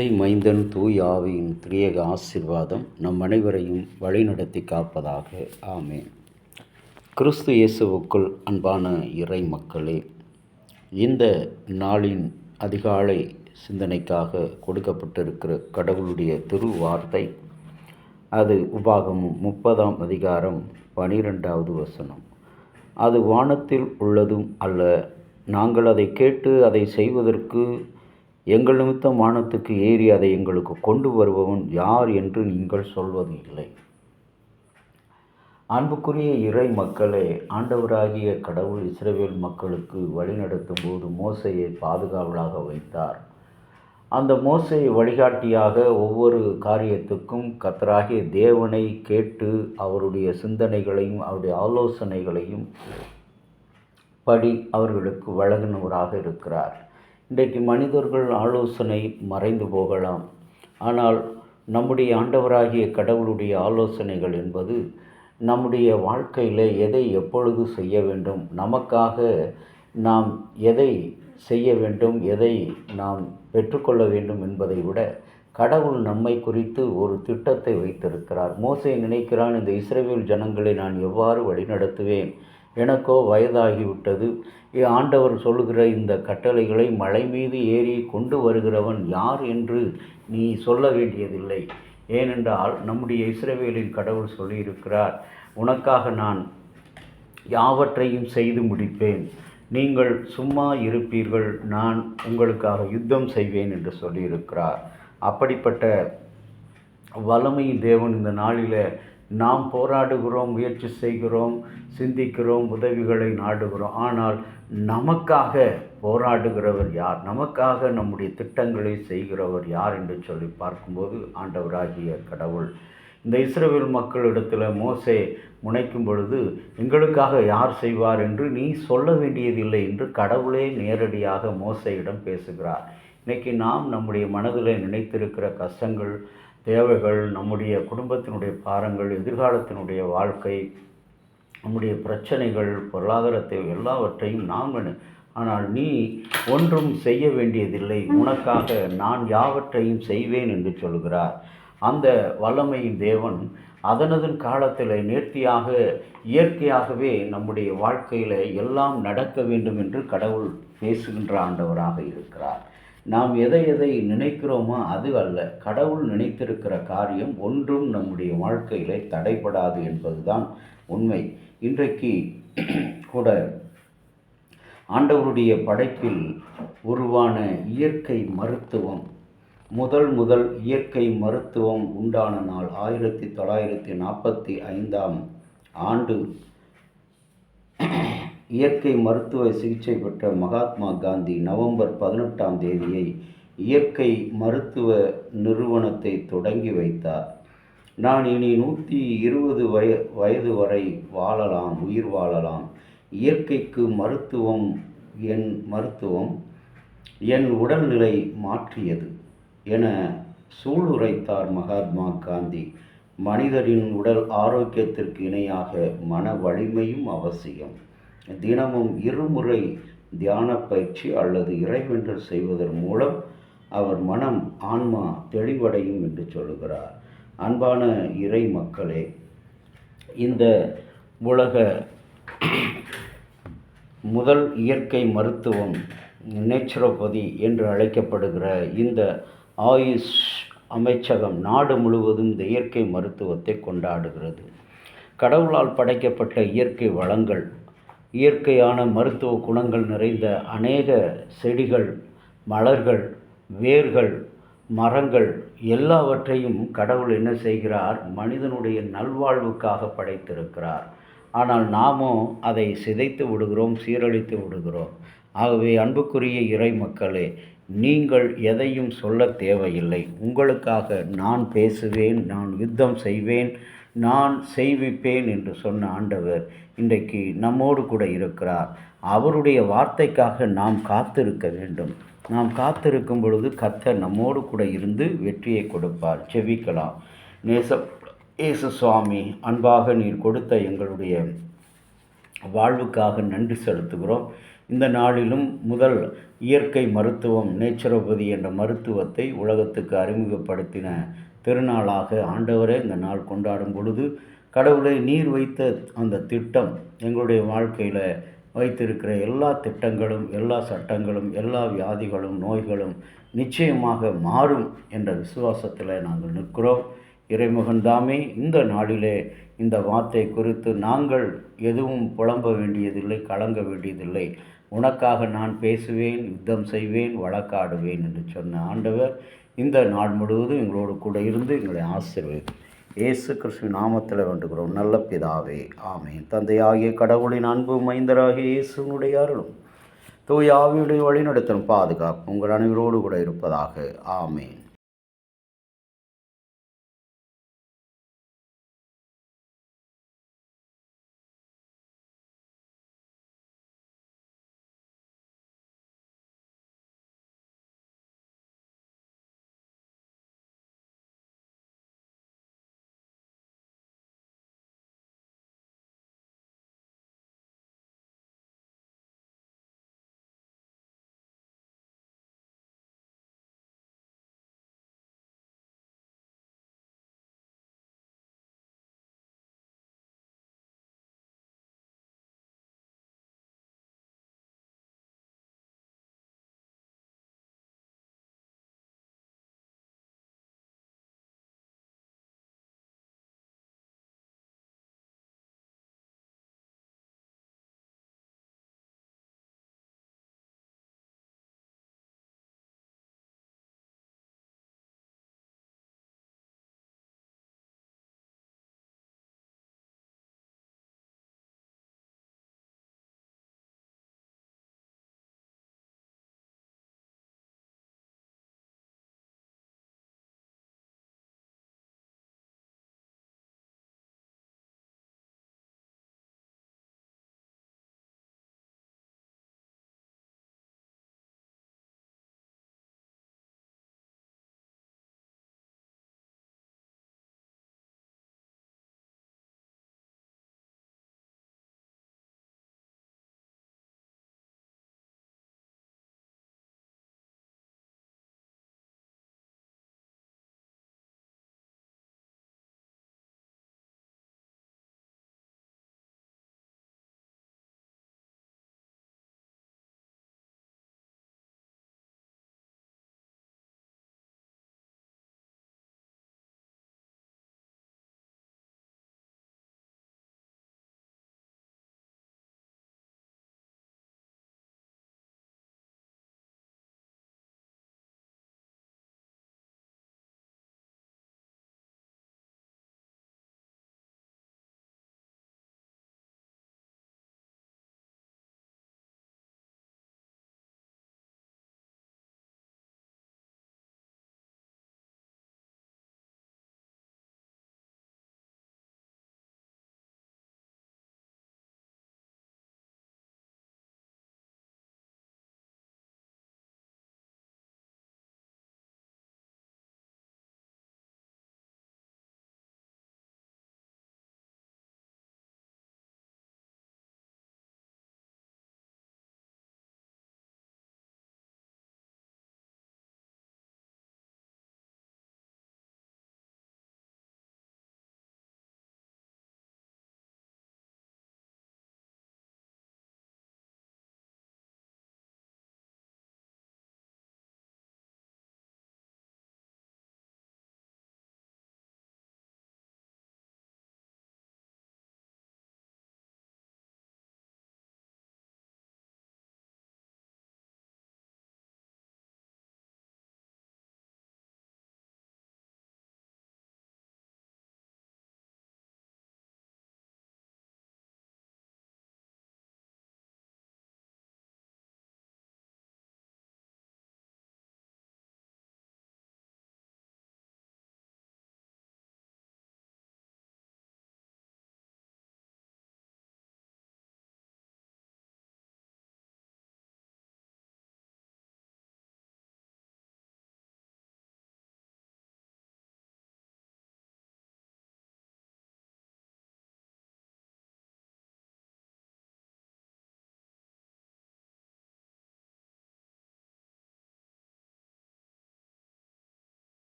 தந்தை, மைந்தன், தூய் ஆவியின் திரியேக ஆசீர்வாதம் நம் அனைவரையும் வழிநடத்தி காப்பதாக. ஆமென். கிறிஸ்து இயேசுவுக்குள் அன்பான இறை மக்களே, இந்த நாளின் அதிகாலை சிந்தனைக்காக கொடுக்கப்பட்டிருக்கிற கடவுளுடைய திருவார்த்தை, அது உபாகமம் 30ஆம் அதிகாரம் 12வது வசனம். அது வானத்தில் உள்ளதும் அல்ல, நாங்கள் அதை கேட்டு அதை செய்வதற்கு எங்கள் நிமித்தம் வானத்துக்கு ஏறி அதை எங்களுக்கு கொண்டு வருபவன் யார் என்று நீங்கள் சொல்வது இல்லை. அன்புக்குரிய இறை மக்களே, ஆண்டவராகிய கடவுள் இஸ்ரவேல் மக்களுக்கு வழிநடத்தும் போது மோசேயை பாதுகாவலாக வைத்தார். அந்த மோசே வழிகாட்டியாக ஒவ்வொரு காரியத்துக்கும் கர்த்தராகிய தேவனை கேட்டு அவருடைய சிந்தனைகளையும் அவருடைய ஆலோசனைகளையும் படி அவர்களுக்கு வழங்கினவராக இருக்கிறார். இன்றைக்கு மனிதர்கள் ஆலோசனை மறைந்து போகலாம், ஆனால் நம்முடைய ஆண்டவராகிய கடவுளுடைய ஆலோசனைகள் என்பது நம்முடைய வாழ்க்கையில் எதை எப்பொழுது செய்ய வேண்டும், நமக்காக நாம் எதை செய்ய வேண்டும், எதை நாம் பெற்றுக்கொள்ள வேண்டும் என்பதை விட கடவுள் நம்மை குறித்து ஒரு திட்டத்தை வைத்திருக்கிறார். மோசே நினைக்கிறான், இந்த இஸ்ரவேல் ஜனங்களை நான் எவ்வாறு வழிநடத்துவேன், எனக்கோ வயதாகிவிட்டது. ஆண்டவர் சொல்லுகிற இந்த கட்டளைகளை மலை மீது ஏறி கொண்டு வருகிறவன் யார் என்று நீ சொல்ல வேண்டியதில்லை. ஏனென்றால் நம்முடைய இஸ்ரவேலின் கடவுள் சொல்லியிருக்கிறார், உனக்காக நான் யாவற்றையும் செய்து முடிப்பேன், நீங்கள் சும்மா இருப்பீர்கள், நான் உங்களுக்காக யுத்தம் செய்வேன் என்று சொல்லியிருக்கிறார். அப்படிப்பட்ட வல்லமையின் தேவன் இந்த நாளில் நாம் போராடுகிறோம், முயற்சி செய்கிறோம், சிந்திக்கிறோம், உதவிகளை நாடுகிறோம். ஆனால் நமக்காக போராடுகிறவர் யார், நமக்காக நம்முடைய திட்டங்களை செய்கிறவர் யார் என்று சொல்லி பார்க்கும்போது ஆண்டவராகிய கடவுள். இந்த இஸ்ரவேல் மக்களிடத்தில் மோசே முனைக்கும் பொழுது, எங்களுக்காக யார் செய்வார் என்று நீ சொல்ல வேண்டியதில்லை என்று கடவுளே நேரடியாக மோசேயிடம் பேசுகிறார். இன்றைக்கி நாம் நம்முடைய மனதில் நினைத்திருக்கிற கஷ்டங்கள், தேவைகள், நம்முடைய குடும்பத்தினுடைய பாரங்கள், எதிர்காலத்தினுடைய வாழ்க்கை, நம்முடைய பிரச்சனைகள், பொருளாதாரத்தை எல்லாவற்றையும் நாம் ஆனால் நீ ஒன்றும் செய்ய வேண்டியதில்லை, உனக்காக நான் யாவற்றையும் செய்வேன் என்று சொல்கிறார். அந்த வல்லமையின் தேவன் அதனதன் காலத்தில் நேர்த்தியாக இயற்கையாகவே நம்முடைய வாழ்க்கையில் எல்லாம் நடக்க வேண்டும் என்று கடவுள் பேசுகின்ற ஆண்டவராக இருக்கிறார். நாம் எதை எதை நினைக்கிறோமோ அது அல்ல, கடவுள் நினைத்திருக்கிற காரியம் ஒன்றும் நம்முடைய வாழ்க்கையில் தடைபடாது என்பதுதான் உண்மை. இன்றைக்கு கூட ஆண்டவருடைய படைப்பில் உருவான இயற்கை மருத்துவம், முதல் இயற்கை மருத்துவம் உண்டான நாள் 1945ஆம் ஆண்டு இயற்கை மருத்துவ சிகிச்சை பெற்ற மகாத்மா காந்தி நவம்பர் 18ஆம் தேதியை இயற்கை மருத்துவ நிறுவனத்தை தொடங்கி வைத்தார். நான் இனி 120 வயது வரை உயிர் வாழலாம், இயற்கைக்கு மருத்துவம் என் உடல்நிலை மாற்றியது என சூளுரைத்தார் மகாத்மா காந்தி. மனிதரின் உடல் ஆரோக்கியத்திற்கு இணையாக மன வலிமையும் அவசியம். தினமும் 2 முறை தியான பயிற்சி அல்லது இறைவேண்டல் செய்வதன் மூலம் அவர் மனம், ஆன்மா தெளிவடையும் என்று சொல்கிறார். அன்பான இறை மக்களே, இந்த உலக முதல் இயற்கை மருத்துவம் நேச்சுரோபதி என்று அழைக்கப்படுகிற இந்த ஆயுஷ் அமைச்சகம் நாடு முழுவதும் இந்த இயற்கை மருத்துவத்தை கொண்டாடுகிறது. கடவுளால் படைக்கப்பட்ட இயற்கை வளங்கள், இயற்கையான மருத்துவ குணங்கள் நிறைந்த அநேக செடிகள், மலர்கள், வேர்கள், மரங்கள் எல்லாவற்றையும் கடவுள் என்ன செய்கிறார், மனிதனுடைய நல்வாழ்வுக்காக படைத்திருக்கிறார். ஆனால் நாமோ அதை சிதைத்து விடுகிறோம், சீரழித்து விடுகிறோம். ஆகவே அன்புக்குரிய இறை மக்களே, நீங்கள் எதையும் சொல்ல தேவையில்லை. உங்களுக்காக நான் பேசுவேன், நான் யுத்தம் செய்வேன், நான் செய்விப்பேன் என்று சொன்ன ஆண்டவர் இன்றைக்கு நம்மோடு கூட இருக்கிறார். அவருடைய வார்த்தைக்காக நாம் காத்திருக்க வேண்டும். நாம் காத்திருக்கும் பொழுது கர்த்தர் நம்மோடு கூட இருந்து வெற்றியை கொடுப்பார். செபிக்கலாம். இயேசு சுவாமி, அன்பாக நீர் கொடுத்த எங்களுடைய வாழ்வுக்காக நன்றி செலுத்துகிறோம். இந்த நாளிலும் முதல் இயற்கை மருத்துவம் நேச்சுரோபதி என்ற மருத்துவத்தை உலகத்துக்கு அறிமுகப்படுத்தின திருநாளாக ஆண்டவரே இந்த நாள் கொண்டாடும் பொழுது கடவுளை நீர் வைத்த அந்த திட்டம் எங்களுடைய வாழ்க்கையில் வைத்திருக்கிற எல்லா திட்டங்களும், எல்லா சட்டங்களும், எல்லா வியாதிகளும், நோய்களும் நிச்சயமாக மாறும் என்ற விசுவாசத்தில் நாங்கள் நிற்கிறோம். இறைமகன் தாமே இந்த நாளிலே இந்த வார்த்தை குறித்து நாங்கள் எதுவும் புலம்ப வேண்டியதில்லை, கலங்க வேண்டியதில்லை. உனக்காக நான் பேசுவேன், யுத்தம் செய்வேன், வழக்காடுவேன் என்று சொன்ன ஆண்டவர் இந்த நாள் முழுவதும் எங்களோடு கூட இருந்து எங்களை ஆசீர்வதி. இயேசு கிறிஸ்து நாமத்தில் வேண்டுகிறோம் நல்ல பிதாவே, ஆமேன். தந்தையாகிய கடவுளின் அன்பு, மைந்தராகிய இயேசுனுடைய அருளும், தூய ஆவியுடைய வழிநடத்தலும் பாதுகாப்பு உங்கள் அனைவரோடு கூட இருப்பதாக. ஆமேன்.